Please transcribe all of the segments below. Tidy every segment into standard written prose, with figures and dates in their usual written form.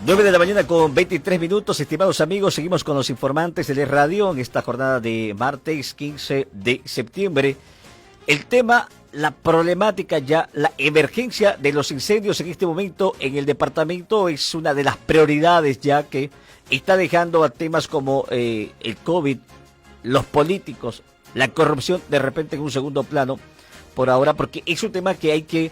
9 de la mañana con 23 minutos, estimados amigos, seguimos con los informantes de la radio en esta jornada de martes 15 de septiembre. El tema, la problemática ya, la emergencia de los incendios en este momento en el departamento es una de las prioridades ya que está dejando a temas como el COVID, los políticos, la corrupción de repente en un segundo plano por ahora, porque es un tema que hay que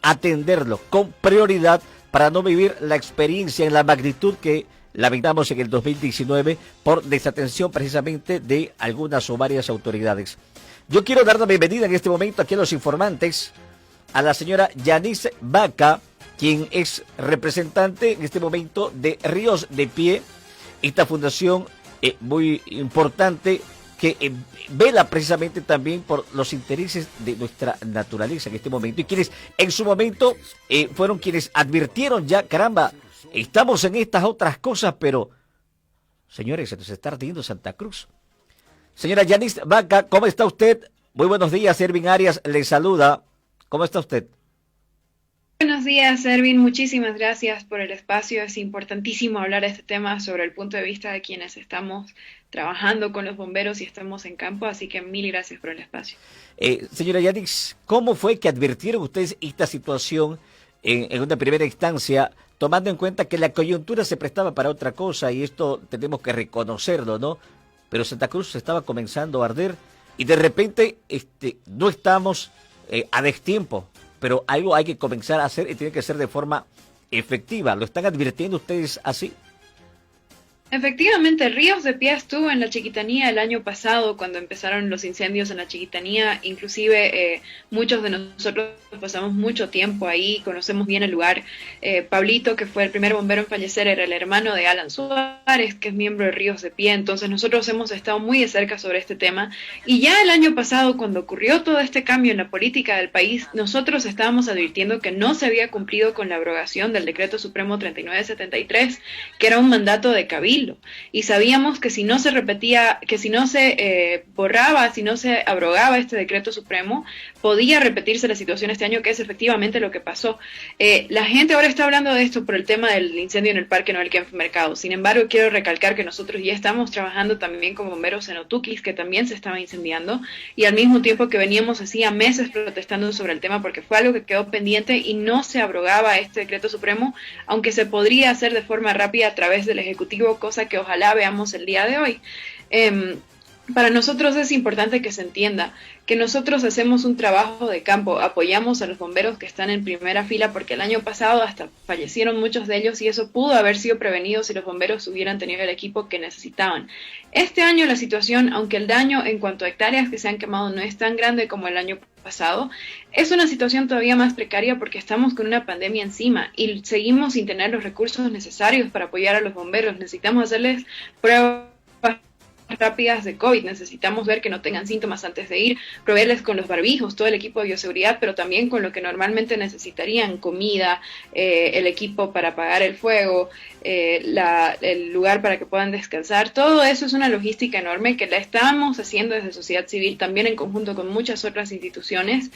atenderlo con prioridad para no vivir la experiencia en la magnitud que lamentamos en el 2019 por desatención precisamente de algunas o varias autoridades. Yo quiero dar la bienvenida en este momento aquí a los informantes a la señora Yanis Vaca, quien es representante en este momento de Ríos de Pie, esta fundación muy importante que vela precisamente también por los intereses de nuestra naturaleza en este momento, y quienes en su momento fueron quienes advirtieron ya, caramba, estamos en estas otras cosas, pero señores, se nos está ardiendo Santa Cruz. Señora Yanis Vaca, ¿cómo está usted? Muy buenos días, Ervin Arias le saluda. ¿Cómo está usted? Buenos días, Ervin. Muchísimas gracias por el espacio. Es importantísimo hablar de este tema sobre el punto de vista de quienes estamos trabajando con los bomberos y estamos en campo, así que mil gracias por el espacio. Señora Yanis, ¿cómo fue que advirtieron ustedes esta situación en una primera instancia, tomando en cuenta que la coyuntura se prestaba para otra cosa y esto tenemos que reconocerlo, ¿no? Pero Santa Cruz estaba comenzando a arder y de repente no estamos a destiempo, pero algo hay que comenzar a hacer y tiene que ser de forma efectiva. ¿Lo están advirtiendo ustedes así? Efectivamente, Ríos de Pie estuvo en la Chiquitanía el año pasado cuando empezaron los incendios en la Chiquitanía. Inclusive muchos de nosotros pasamos mucho tiempo ahí, conocemos bien el lugar. Pablito, que fue el primer bombero en fallecer, era el hermano de Alan Suárez, que es miembro de Ríos de Pie. Entonces nosotros hemos estado muy de cerca sobre este tema. Y ya el año pasado, cuando ocurrió todo este cambio en la política del país, nosotros estábamos advirtiendo que no se había cumplido con la abrogación del Decreto Supremo 3973, que era un mandato de cabildo. Y sabíamos que si no se repetía, que si no se borraba, si no se abrogaba este decreto supremo, podía repetirse la situación este año, que es efectivamente lo que pasó. La gente ahora está hablando de esto por el tema del incendio en el Parque Noel Kempff Mercado. Sin embargo, quiero recalcar que nosotros ya estamos trabajando también como bomberos en Otuquis, que también se estaba incendiando, y al mismo tiempo que veníamos hacía meses protestando sobre el tema porque fue algo que quedó pendiente y no se abrogaba este decreto supremo, aunque se podría hacer de forma rápida a través del Ejecutivo, cosa que ojalá veamos el día de hoy. Para nosotros es importante que se entienda que nosotros hacemos un trabajo de campo, apoyamos a los bomberos que están en primera fila porque el año pasado hasta fallecieron muchos de ellos y eso pudo haber sido prevenido si los bomberos hubieran tenido el equipo que necesitaban. Este año la situación, aunque el daño en cuanto a hectáreas que se han quemado no es tan grande como el año pasado, es una situación todavía más precaria porque estamos con una pandemia encima y seguimos sin tener los recursos necesarios para apoyar a los bomberos. Necesitamos hacerles pruebas rápidas de COVID, necesitamos ver que no tengan síntomas antes de ir, proveerles con los barbijos, todo el equipo de bioseguridad, pero también con lo que normalmente necesitarían, comida, el equipo para apagar el fuego, el lugar para que puedan descansar. Todo eso es una logística enorme que la estamos haciendo desde sociedad civil, también en conjunto con muchas otras instituciones.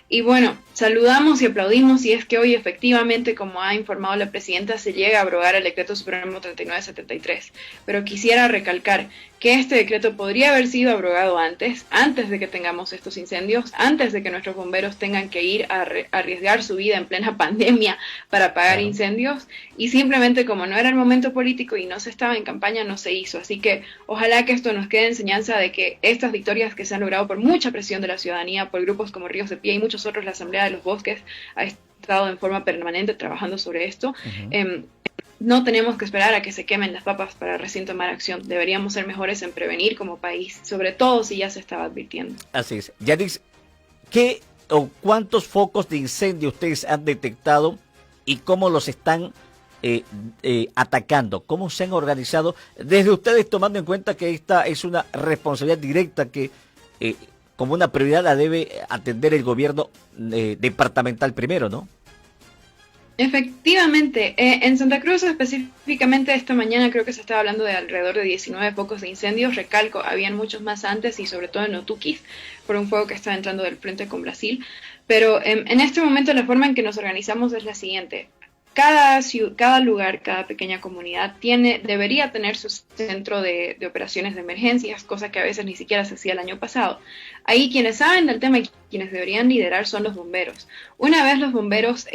Y bueno, saludamos y aplaudimos si es que hoy efectivamente, como ha informado la presidenta, se llega a abrogar el decreto supremo 3973. Pero quisiera recalcar que este decreto podría haber sido abrogado antes de que tengamos estos incendios, antes de que nuestros bomberos tengan que ir a arriesgar su vida en plena pandemia para apagar incendios, y simplemente como no era el momento político y no se estaba en campaña, no se hizo. Así que ojalá que esto nos quede enseñanza de que estas victorias que se han logrado por mucha presión de la ciudadanía, por grupos como Ríos de Pie y muchos otros, la Asamblea de los Bosques ha estado en forma permanente trabajando sobre esto. No tenemos que esperar a que se quemen las papas para recién tomar acción. Deberíamos ser mejores en prevenir como país, sobre todo si ya se estaba advirtiendo. Así es. Yanis, ¿qué o cuántos focos de incendio ustedes han detectado y cómo los están atacando? ¿Cómo se han organizado desde ustedes, tomando en cuenta que esta es una responsabilidad directa que como una prioridad la debe atender el gobierno departamental primero, ¿no? Efectivamente, en Santa Cruz específicamente esta mañana creo que se estaba hablando de alrededor de 19 focos de incendios. Recalco, habían muchos más antes y sobre todo en Otuquis por un fuego que está entrando del frente con Brasil. Pero en este momento la forma en que nos organizamos es la siguiente. cada lugar, cada pequeña comunidad debería tener su centro de operaciones de emergencias, cosa que a veces ni siquiera se hacía el año pasado. Ahí quienes saben del tema y quienes deberían liderar son los bomberos. Una vez los bomberos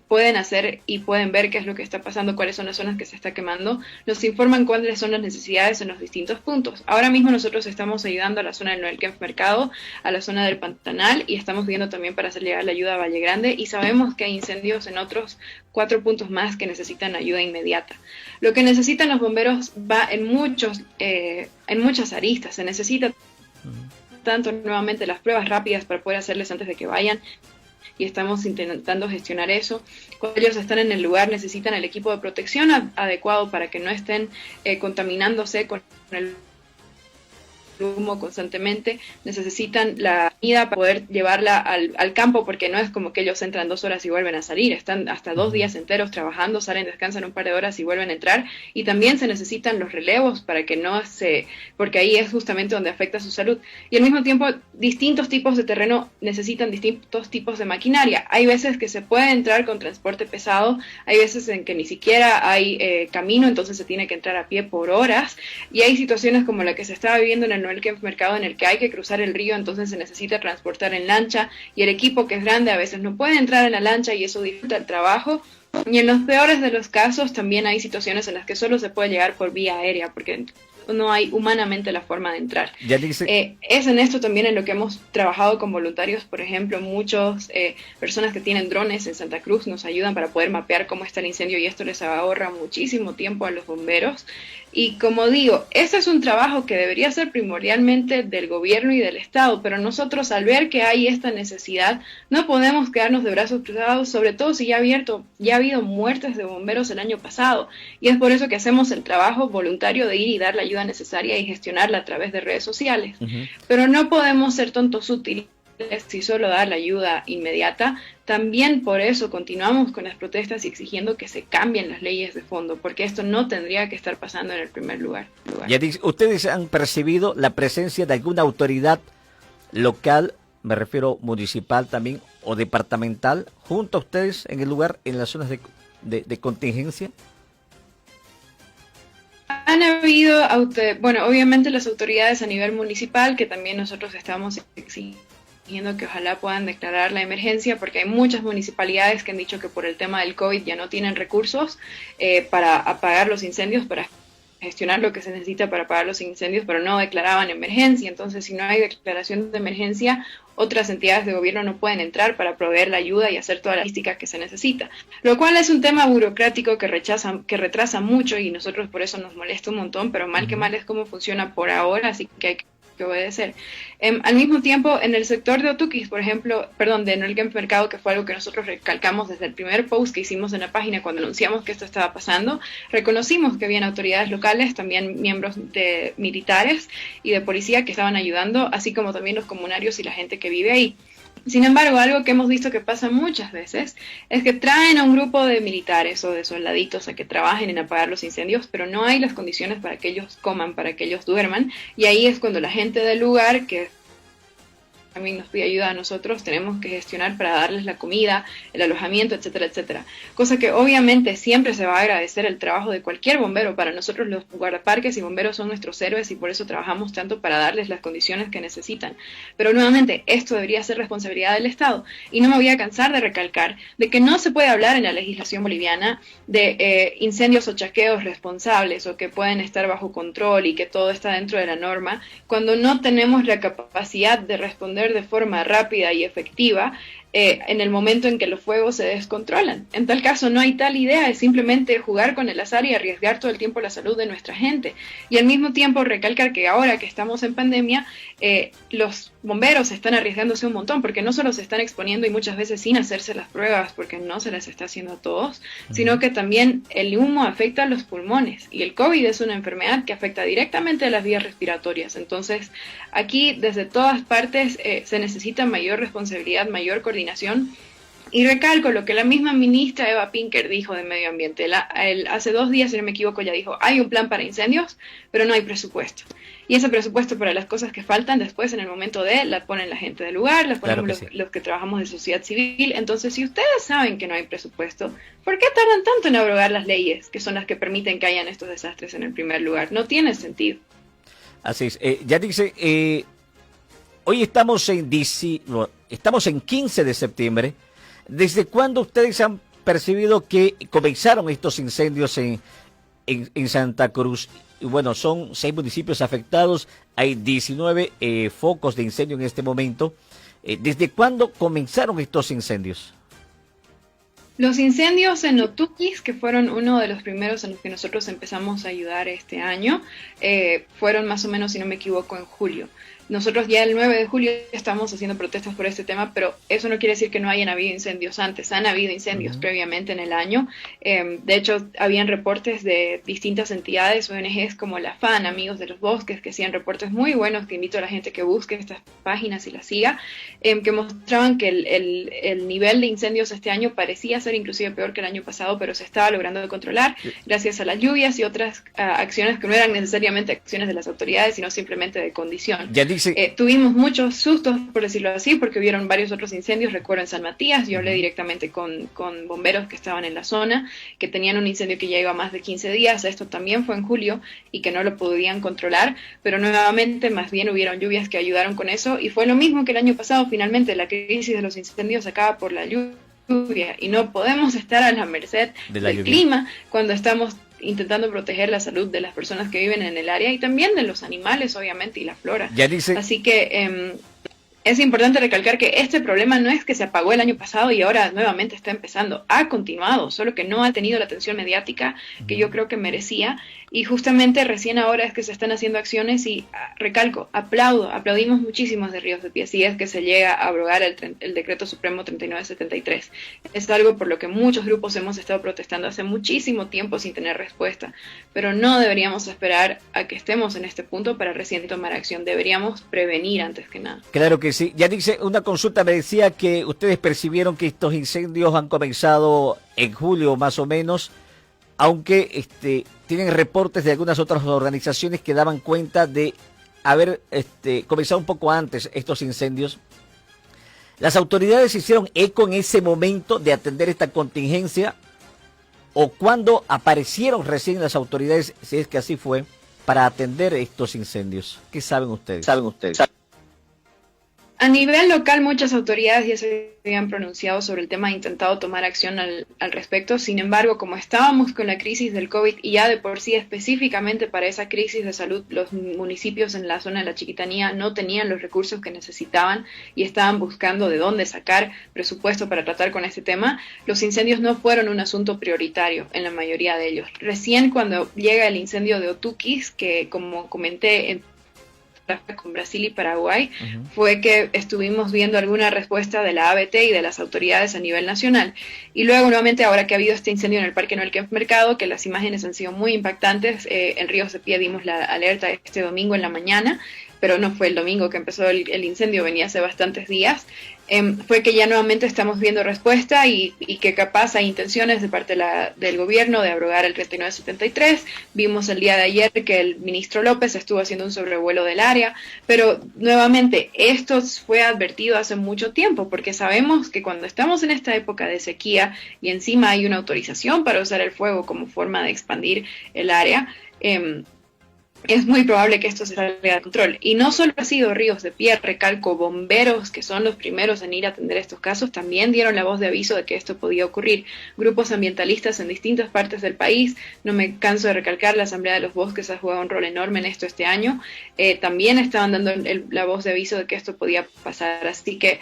pueden hacer y pueden ver qué es lo que está pasando, cuáles son las zonas que se está quemando, nos informan cuáles son las necesidades en los distintos puntos. Ahora mismo nosotros estamos ayudando a la zona del Noel Kempf Mercado, a la zona del Pantanal, y estamos viendo también para hacer llegar la ayuda a Valle Grande, y sabemos que hay incendios en otros 4 puntos más que necesitan ayuda inmediata. Lo que necesitan los bomberos va en muchas aristas. Se necesita tanto nuevamente las pruebas rápidas para poder hacerles antes de que vayan, y estamos intentando gestionar eso. Cuando ellos están en el lugar necesitan el equipo de protección adecuado para que no estén contaminándose con el humo constantemente. Necesitan la comida para poder llevarla al campo, porque no es como que ellos entran 2 horas y vuelven a salir, están hasta 2 días enteros trabajando, salen, descansan un par de horas y vuelven a entrar. Y también se necesitan los relevos para que porque ahí es justamente donde afecta su salud. Y al mismo tiempo distintos tipos de terreno necesitan distintos tipos de maquinaria. Hay veces que se puede entrar con transporte pesado, hay veces en que ni siquiera hay camino, entonces se tiene que entrar a pie por horas, y hay situaciones como la que se estaba viviendo en el Noel Kempf Mercado, en el que hay que cruzar el río, entonces se necesita transportar en lancha, y el equipo, que es grande, a veces no puede entrar en la lancha y eso dificulta el trabajo. Y en los peores de los casos también hay situaciones en las que solo se puede llegar por vía aérea, porque no hay humanamente la forma de entrar. Es en esto también en lo que hemos trabajado con voluntarios. Por ejemplo, muchas personas que tienen drones en Santa Cruz nos ayudan para poder mapear cómo está el incendio, y esto les ahorra muchísimo tiempo a los bomberos. Y como digo, este es un trabajo que debería ser primordialmente del gobierno y del Estado, pero nosotros, al ver que hay esta necesidad, no podemos quedarnos de brazos cruzados, sobre todo si ya ha habido muertes de bomberos el año pasado, y es por eso que hacemos el trabajo voluntario de ir y dar la ayuda necesaria y gestionarla a través de redes sociales. Pero no podemos ser tontos útiles y solo dar la ayuda inmediata. También por eso continuamos con las protestas y exigiendo que se cambien las leyes de fondo, porque esto no tendría que estar pasando en el primer lugar. ¿Ustedes han percibido la presencia de alguna autoridad local, me refiero municipal también, o departamental, junto a ustedes en el lugar, en las zonas de contingencia? Han habido, obviamente las autoridades a nivel municipal, que también nosotros estamos exigiendo que ojalá puedan declarar la emergencia, porque hay muchas municipalidades que han dicho que por el tema del COVID ya no tienen recursos para apagar los incendios, para gestionar lo que se necesita para apagar los incendios, pero no declaraban emergencia. Entonces, si no hay declaración de emergencia, otras entidades de gobierno no pueden entrar para proveer la ayuda y hacer toda la logística que se necesita, lo cual es un tema burocrático que retrasa mucho, y nosotros por eso nos molesta un montón, pero mal que mal es cómo funciona por ahora, así que hay que obedecer. Al mismo tiempo, en el sector de Otuquis, por ejemplo, de Noel Kempf Mercado, que fue algo que nosotros recalcamos desde el primer post que hicimos en la página cuando anunciamos que esto estaba pasando, reconocimos que habían autoridades locales, también miembros de militares y de policía que estaban ayudando, así como también los comunarios y la gente que vive ahí. Sin embargo, algo que hemos visto que pasa muchas veces es que traen a un grupo de militares o de soldaditos a que trabajen en apagar los incendios, pero no hay las condiciones para que ellos coman, para que ellos duerman, y ahí es cuando la gente del lugar, que también nos pide ayuda a nosotros, tenemos que gestionar para darles la comida, el alojamiento, etcétera, etcétera. Cosa que obviamente siempre se va a agradecer el trabajo de cualquier bombero. Para nosotros los guardaparques y bomberos son nuestros héroes, y por eso trabajamos tanto para darles las condiciones que necesitan. Pero nuevamente, esto debería ser responsabilidad del Estado, y no me voy a cansar de recalcar de que no se puede hablar en la legislación boliviana de incendios o chaqueos responsables, o que pueden estar bajo control y que todo está dentro de la norma, cuando no tenemos la capacidad de responder de forma rápida y efectiva en el momento en que los fuegos se descontrolan. En tal caso no hay tal idea, es simplemente jugar con el azar y arriesgar todo el tiempo la salud de nuestra gente. Y al mismo tiempo recalcar que ahora que estamos en pandemia, los bomberos están arriesgándose un montón, porque no solo se están exponiendo y muchas veces sin hacerse las pruebas, porque no se las está haciendo a todos, sino que también el humo afecta a los pulmones, y el COVID es una enfermedad que afecta directamente a las vías respiratorias. Entonces, aquí desde todas partes se necesita mayor responsabilidad, mayor coordinación, Y recalco lo que la misma ministra Eva Pinker dijo de Medio Ambiente. Hace 2 días, si no me equivoco, ya dijo, hay un plan para incendios, pero no hay presupuesto. Y ese presupuesto para las cosas que faltan después, en el momento la ponen la gente del lugar, la ponemos Claro los que trabajamos de sociedad civil. Entonces, si ustedes saben que no hay presupuesto, ¿por qué tardan tanto en abrogar las leyes que son las que permiten que hayan estos desastres en el primer lugar? No tiene sentido. Así es. Ya dice, hoy estamos estamos en 15 de septiembre. ¿Desde cuándo ustedes han percibido que comenzaron estos incendios en Santa Cruz? Y bueno, son 6 municipios afectados, hay 19 focos de incendio en este momento. ¿Desde cuándo comenzaron estos incendios? Los incendios en Otuquis, que fueron uno de los primeros en los que nosotros empezamos a ayudar este año, fueron más o menos, si no me equivoco, en julio. Nosotros ya el 9 de julio estamos haciendo protestas por este tema, pero eso no quiere decir que no hayan habido incendios antes. Han habido incendios previamente en el año. De hecho, habían reportes de distintas entidades, ONGs como la FAN, Amigos de los Bosques, que hacían reportes muy buenos, que invito a la gente que busque estas páginas y las siga, que mostraban que el nivel de incendios este año parecía ser inclusive peor que el año pasado, pero se estaba logrando controlar gracias a las lluvias y otras acciones que no eran necesariamente acciones de las autoridades, sino simplemente de condición. Tuvimos muchos sustos, por decirlo así, porque hubieron varios otros incendios. Recuerdo en San Matías, yo hablé directamente con bomberos que estaban en la zona, que tenían un incendio que ya iba más de 15 días. Esto también fue en julio y que no lo podían controlar, pero nuevamente más bien hubieron lluvias que ayudaron con eso, y fue lo mismo que el año pasado. Finalmente la crisis de los incendios acaba por la lluvia y no podemos estar a la merced del clima cuando estamos intentando proteger la salud de las personas que viven en el área y también de los animales, obviamente, y la flora. Así que es importante recalcar que este problema no es que se apagó el año pasado y ahora nuevamente está empezando. Ha continuado, solo que no ha tenido la atención mediática que yo creo que merecía. Y justamente recién ahora es que se están haciendo acciones y recalco, aplaudimos muchísimo de Ríos de Pie si es que se llega a abrogar el Decreto Supremo 3973. Es algo por lo que muchos grupos hemos estado protestando hace muchísimo tiempo sin tener respuesta, pero no deberíamos esperar a que estemos en este punto para recién tomar acción. Deberíamos prevenir antes que nada. Claro que sí. Ya dice, una consulta me decía que ustedes percibieron que estos incendios han comenzado en julio más o menos, aunque tienen reportes de algunas otras organizaciones que daban cuenta de haber comenzado un poco antes estos incendios. ¿Las autoridades hicieron eco en ese momento de atender esta contingencia? ¿O cuándo aparecieron recién las autoridades, si es que así fue, para atender estos incendios? ¿Qué saben ustedes? A nivel local, muchas autoridades ya se habían pronunciado sobre el tema, intentado tomar acción al respecto. Sin embargo, como estábamos con la crisis del COVID y ya de por sí específicamente para esa crisis de salud, los municipios en la zona de la Chiquitanía no tenían los recursos que necesitaban y estaban buscando de dónde sacar presupuesto para tratar con este tema, los incendios no fueron un asunto prioritario en la mayoría de ellos. Recién cuando llega el incendio de Otuquis, que como comenté con Brasil y Paraguay, fue que estuvimos viendo alguna respuesta de la ABT y de las autoridades a nivel nacional. Y luego, nuevamente, ahora que ha habido este incendio en el Parque Noel Kempff Mercado, que las imágenes han sido muy impactantes, en Ríos de Pie dimos la alerta este domingo en la mañana, pero no fue el domingo que empezó el incendio, venía hace bastantes días. Fue que ya nuevamente estamos viendo respuesta y que capaz hay intenciones de parte del gobierno de abrogar el 3973. Vimos el día de ayer que el ministro López estuvo haciendo un sobrevuelo del área, pero nuevamente esto fue advertido hace mucho tiempo, porque sabemos que cuando estamos en esta época de sequía y encima hay una autorización para usar el fuego como forma de expandir el área, es muy probable que esto se salga de control. Y no solo ha sido Ríos de Pie, recalco, bomberos, que son los primeros en ir a atender estos casos, también dieron la voz de aviso de que esto podía ocurrir. Grupos ambientalistas en distintas partes del país, no me canso de recalcar, la Asamblea de los Bosques ha jugado un rol enorme en esto este año, también estaban dando la voz de aviso de que esto podía pasar. Así que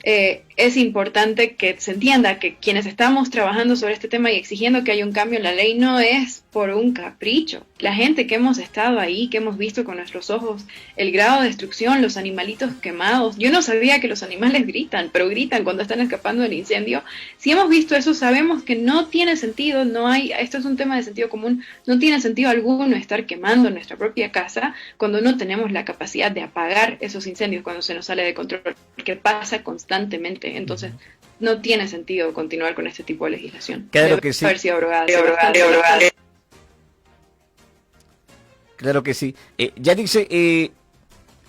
es importante que se entienda que quienes estamos trabajando sobre este tema y exigiendo que haya un cambio en la ley no es por un capricho. La gente que hemos estado ahí, que hemos visto con nuestros ojos el grado de destrucción, los animalitos quemados. Yo no sabía que los animales gritan, pero gritan cuando están escapando del incendio. Si hemos visto eso, sabemos que no tiene sentido, esto es un tema de sentido común, no tiene sentido alguno estar quemando nuestra propia casa cuando no tenemos la capacidad de apagar esos incendios cuando se nos sale de control, que pasa constantemente. Entonces, no tiene sentido continuar con este tipo de legislación. Claro Debe que sí. haber sido abrogada. Claro que sí. Ya dice,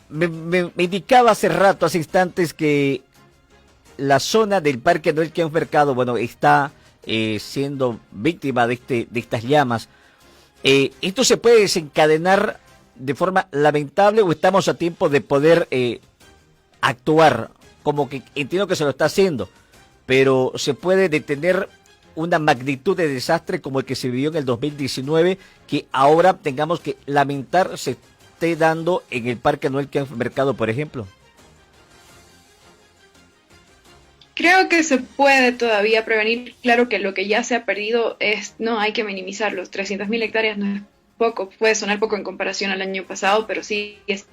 me indicaba hace rato, hace instantes, que la zona del Parque Noel Kempff Mercado, bueno, está siendo víctima de estas llamas. ¿Esto se puede desencadenar de forma lamentable o estamos a tiempo de poder actuar? Como que entiendo que se lo está haciendo, pero se puede detener una magnitud de desastre como el que se vivió en el 2019, que ahora tengamos que lamentar se esté dando en el Parque Noel Kempff Mercado, por ejemplo. Creo que se puede todavía prevenir. Claro que lo que ya se ha perdido no hay que minimizarlo. 300.000 hectáreas no es poco, puede sonar poco en comparación al año pasado, pero sí es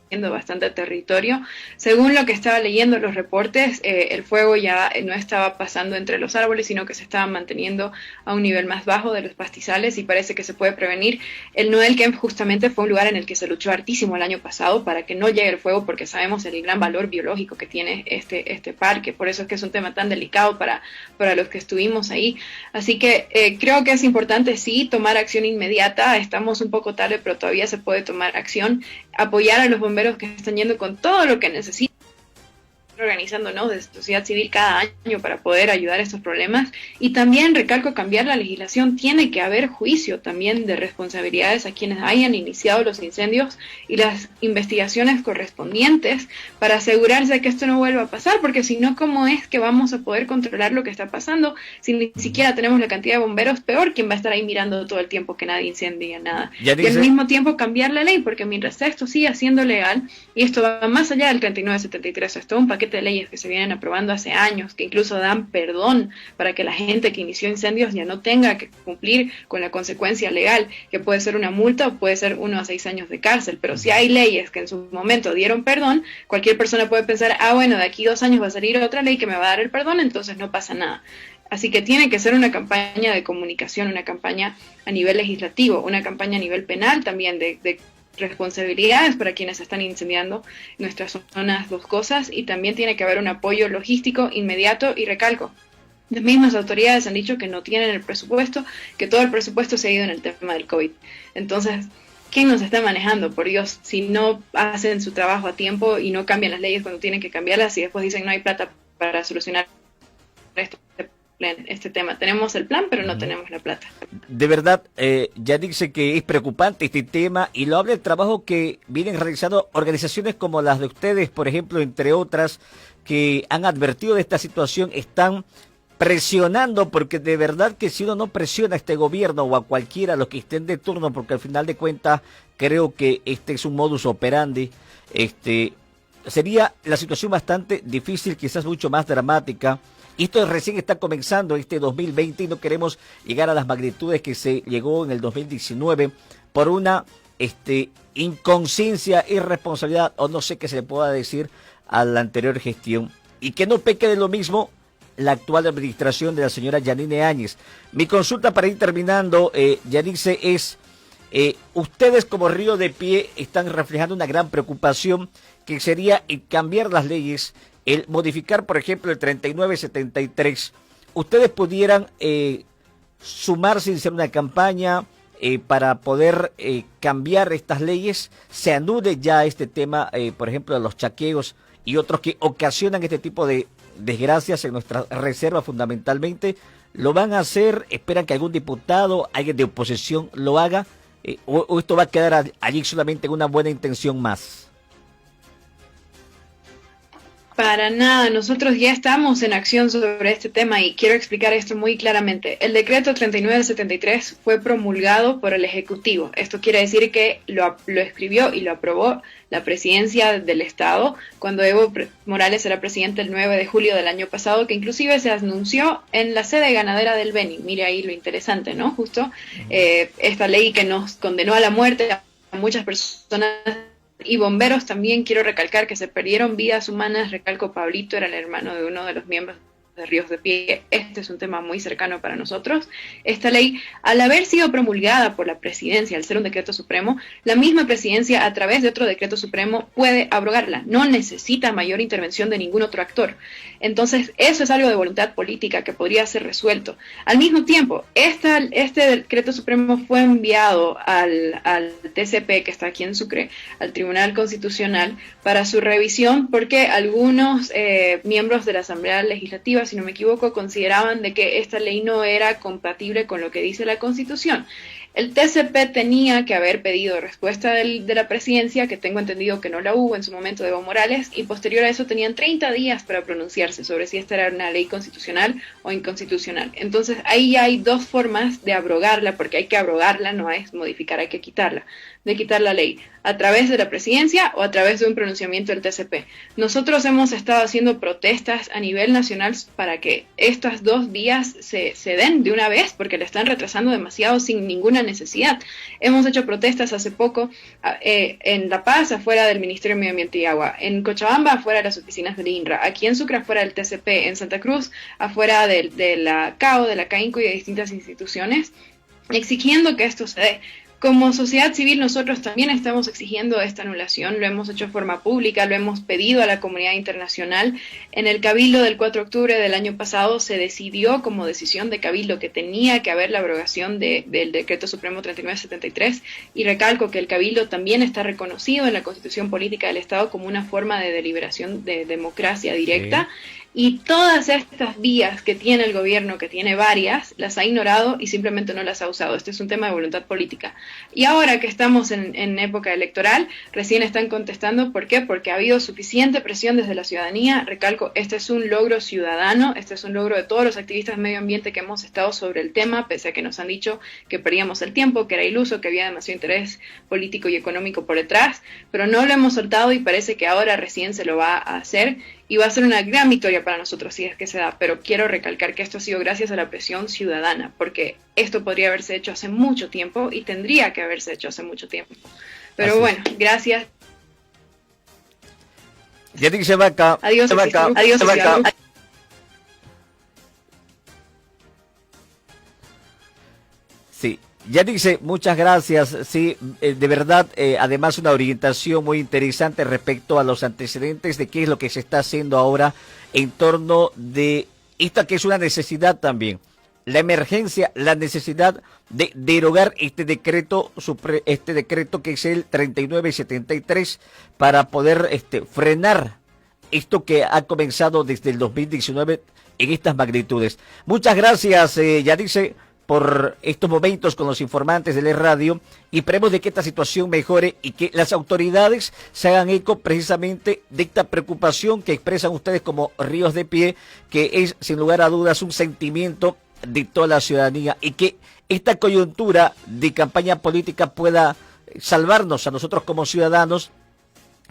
siendo bastante territorio. Según lo que estaba leyendo los reportes, el fuego ya no estaba pasando entre los árboles, sino que se estaba manteniendo a un nivel más bajo de los pastizales y parece que se puede prevenir. El Noel Kempff justamente fue un lugar en el que se luchó hartísimo el año pasado para que no llegue el fuego, porque sabemos el gran valor biológico que tiene este parque. Por eso es que es un tema tan delicado para los que estuvimos ahí. Así que creo que es importante, sí, tomar acción inmediata. Estamos un poco tarde, pero todavía se puede tomar acción. Apoyar a los bomberos que están yendo con todo lo que necesitan, organizándonos de sociedad civil cada año para poder ayudar a estos problemas. Y también recalco, cambiar la legislación. Tiene que haber juicio también de responsabilidades a quienes hayan iniciado los incendios y las investigaciones correspondientes para asegurarse de que esto no vuelva a pasar, porque si no, ¿cómo es que vamos a poder controlar lo que está pasando si ni siquiera tenemos la cantidad de bomberos? Peor, ¿quién va a estar ahí mirando todo el tiempo que nadie incendie nada? Y al mismo tiempo cambiar la ley, porque mientras esto siga siendo legal, y esto va más allá del 3973, esto es un paquete de leyes que se vienen aprobando hace años, que incluso dan perdón para que la gente que inició incendios ya no tenga que cumplir con la consecuencia legal, que puede ser una multa o puede ser 1 a 6 años de cárcel. Pero si hay leyes que en su momento dieron perdón, cualquier persona puede pensar, bueno, de aquí 2 años va a salir otra ley que me va a dar el perdón, entonces no pasa nada. Así que tiene que ser una campaña de comunicación, una campaña a nivel legislativo, una campaña a nivel penal también de responsabilidades para quienes están incendiando nuestras zonas boscosas, y también tiene que haber un apoyo logístico inmediato. Y recalco, las mismas autoridades han dicho que no tienen el presupuesto, que todo el presupuesto se ha ido en el tema del COVID. Entonces, ¿quién nos está manejando? Por Dios, si no hacen su trabajo a tiempo y no cambian las leyes cuando tienen que cambiarlas y después dicen no hay plata para solucionar este tema. Tenemos el plan, pero no tenemos la plata. De verdad, ya dice que es preocupante este tema y lo habla el trabajo que vienen realizando organizaciones como las de ustedes, por ejemplo, entre otras, que han advertido de esta situación, están presionando, porque de verdad que si uno no presiona a este gobierno o a cualquiera, los que estén de turno, porque al final de cuentas creo que este es un modus operandi, sería la situación bastante difícil, quizás mucho más dramática. Esto recién está comenzando este 2020 y no queremos llegar a las magnitudes que se llegó en el 2019 por una inconsciencia, irresponsabilidad o no sé qué se le pueda decir a la anterior gestión, y que no peque de lo mismo la actual administración de la señora Yanine Áñez. Mi consulta para ir terminando, Yanice, es ustedes como Río de Pie están reflejando una gran preocupación que sería cambiar las leyes, el modificar, por ejemplo, el 3973. ¿Ustedes pudieran sumarse sin ser una campaña para poder cambiar estas leyes? Se anule ya este tema, por ejemplo, de los chaqueos y otros que ocasionan este tipo de desgracias en nuestras reservas fundamentalmente. ¿Lo van a hacer? ¿Esperan que algún diputado, alguien de oposición lo haga? ¿O esto va a quedar allí solamente en una buena intención más? Para nada, nosotros ya estamos en acción sobre este tema y quiero explicar esto muy claramente. El decreto 3973 fue promulgado por el Ejecutivo. Esto quiere decir que lo escribió y lo aprobó la Presidencia del Estado cuando Evo Morales era presidente el 9 de julio del año pasado, que inclusive se anunció en la sede ganadera del Beni. Mire ahí lo interesante, ¿no? Justo esta ley que nos condenó a la muerte a muchas personas y bomberos. También quiero recalcar que se perdieron vidas humanas. Recalco, Pablito era el hermano de uno de los miembros de Ríos de Pie, este es un tema muy cercano para nosotros. Esta ley, al haber sido promulgada por la presidencia, al ser un decreto supremo, la misma presidencia a través de otro decreto supremo puede abrogarla, no necesita mayor intervención de ningún otro actor. Entonces, eso es algo de voluntad política que podría ser resuelto. Al mismo tiempo, este decreto supremo fue enviado al TCP, que está aquí en Sucre, al Tribunal Constitucional, para su revisión, porque algunos miembros de la Asamblea Legislativa, si no me equivoco, consideraban de que esta ley no era compatible con lo que dice la Constitución. El TCP tenía que haber pedido respuesta de la presidencia, que tengo entendido que no la hubo en su momento de Evo Morales, y posterior a eso tenían 30 días para pronunciarse sobre si esta era una ley constitucional o inconstitucional. Entonces ahí ya hay dos formas de abrogarla, porque hay que abrogarla, no es modificar, hay que quitarla, de quitar la ley, a través de la presidencia o a través de un pronunciamiento del TCP. Nosotros hemos estado haciendo protestas a nivel nacional para que estos 2 días se den de una vez, porque le están retrasando demasiado sin ninguna necesidad. Hemos hecho protestas hace poco en La Paz, afuera del Ministerio de Medio Ambiente y Agua, en Cochabamba, afuera de las oficinas del INRA, aquí en Sucre, afuera del TCP, en Santa Cruz, afuera de la CAO, de la CAINCO y de distintas instituciones, exigiendo que esto se dé. Como sociedad civil nosotros también estamos exigiendo esta anulación, lo hemos hecho de forma pública, lo hemos pedido a la comunidad internacional. En el Cabildo del 4 de octubre del año pasado se decidió como decisión de Cabildo que tenía que haber la abrogación del Decreto Supremo 3973, y recalco que el Cabildo también está reconocido en la Constitución Política del Estado como una forma de deliberación de democracia directa. Sí. Y todas estas vías que tiene el gobierno, que tiene varias, las ha ignorado y simplemente no las ha usado. Este es un tema de voluntad política. Y ahora que estamos en época electoral, recién están contestando. ¿Por qué? Porque ha habido suficiente presión desde la ciudadanía. Recalco, este es un logro ciudadano, este es un logro de todos los activistas de medio ambiente que hemos estado sobre el tema, pese a que nos han dicho que perdíamos el tiempo, que era iluso, que había demasiado interés político y económico por detrás, pero no lo hemos soltado y parece que ahora recién se lo va a hacer. Y va a ser una gran victoria para nosotros si es que se da, pero quiero recalcar que esto ha sido gracias a la presión ciudadana, porque esto podría haberse hecho hace mucho tiempo y tendría que haberse hecho hace mucho tiempo. Pero bueno, gracias. Yannick Chavaca. Adiós, adiós. Sí. Ya dice, muchas gracias. Sí, de verdad, además una orientación muy interesante respecto a los antecedentes de qué es lo que se está haciendo ahora en torno de esta que es una necesidad también. La emergencia, la necesidad de derogar este decreto que es el 3973 para poder frenar esto que ha comenzado desde el 2019 en estas magnitudes. Muchas gracias, ya dice, por estos momentos con los informantes de la radio, y esperemos de que esta situación mejore y que las autoridades se hagan eco precisamente de esta preocupación que expresan ustedes como Ríos de Pie, que es sin lugar a dudas un sentimiento de toda la ciudadanía, y que esta coyuntura de campaña política pueda salvarnos a nosotros como ciudadanos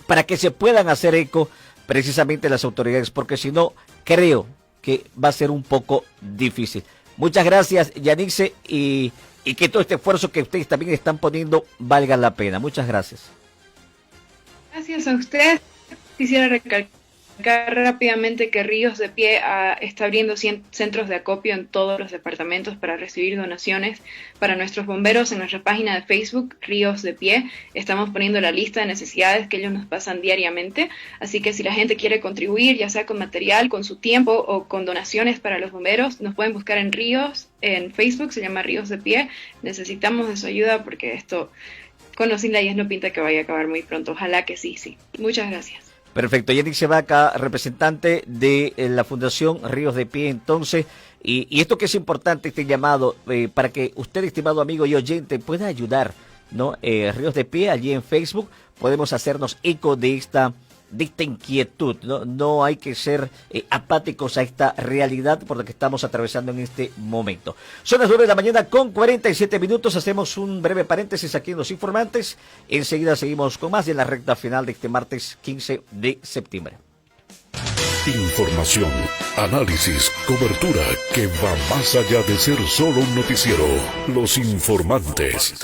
para que se puedan hacer eco precisamente las autoridades, porque si no, creo que va a ser un poco difícil. Muchas gracias, Yanice, y que todo este esfuerzo que ustedes también están poniendo valga la pena. Muchas gracias. Gracias a usted. Quisiera recalcar rápidamente que Ríos de Pie está abriendo centros de acopio en todos los departamentos para recibir donaciones para nuestros bomberos. En nuestra página de Facebook, Ríos de Pie, estamos poniendo la lista de necesidades que ellos nos pasan diariamente, así que si la gente quiere contribuir, ya sea con material, con su tiempo o con donaciones para los bomberos, nos pueden buscar en Ríos, en Facebook, se llama Ríos de Pie. Necesitamos de su ayuda porque esto, con los sin leyes, no pinta que vaya a acabar muy pronto. Ojalá que sí. Muchas gracias. Perfecto, Yannick Chavaca, representante de la Fundación Ríos de Pie, entonces, y esto que es importante, este llamado, para que usted, estimado amigo y oyente, pueda ayudar, ¿no? Ríos de Pie, allí en Facebook, podemos hacernos eco de esta inquietud, ¿no? No hay que ser apáticos a esta realidad por la que estamos atravesando en este momento. Son las 9 de la mañana con 47 minutos, hacemos un breve paréntesis aquí en Los Informantes, enseguida seguimos con más y en la recta final de este martes 15 de septiembre. Información, análisis, cobertura que va más allá de ser solo un noticiero. Los Informantes.